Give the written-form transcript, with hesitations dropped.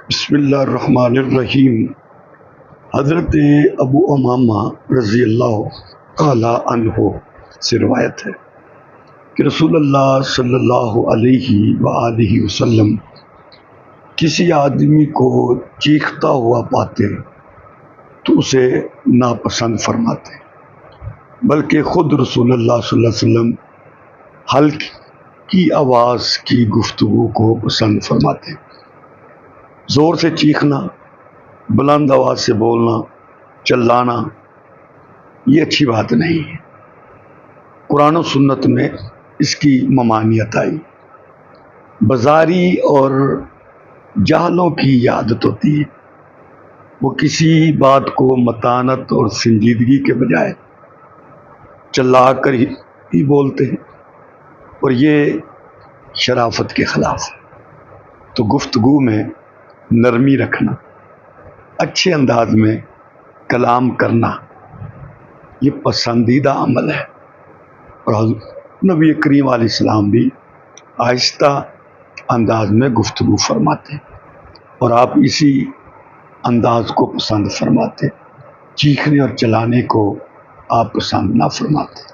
بسم اللہ الرحمن الرحیم۔ حضرت ابو امامہ رضی اللہ تعالی عنہ سے روایت ہے کہ رسول اللہ صلی اللہ علیہ وآلہ وسلم کسی آدمی کو چیختا ہوا پاتے تو اسے ناپسند فرماتے، بلکہ خود رسول اللہ صلی اللہ علیہ وسلم ہلکی آواز کی گفتگو کو پسند فرماتے۔ زور سے چیخنا، بلند آواز سے بولنا، چلانا یہ اچھی بات نہیں ہے۔ قرآن و سنت میں اس کی ممانعت آئی۔ بازاری اور جاہلوں کی یہ عادت ہوتی ہے، وہ کسی بات کو متانت اور سنجیدگی کے بجائے چلا کر ہی بولتے ہیں، اور یہ شرافت کے خلاف ہے۔ تو گفتگو میں نرمی رکھنا، اچھے انداز میں کلام کرنا یہ پسندیدہ عمل ہے، اور نبی کریم علیہ السلام بھی آہستہ انداز میں گفتگو فرماتے اور آپ اسی انداز کو پسند فرماتے، چیخنے اور چلانے کو آپ پسند نہ فرماتے۔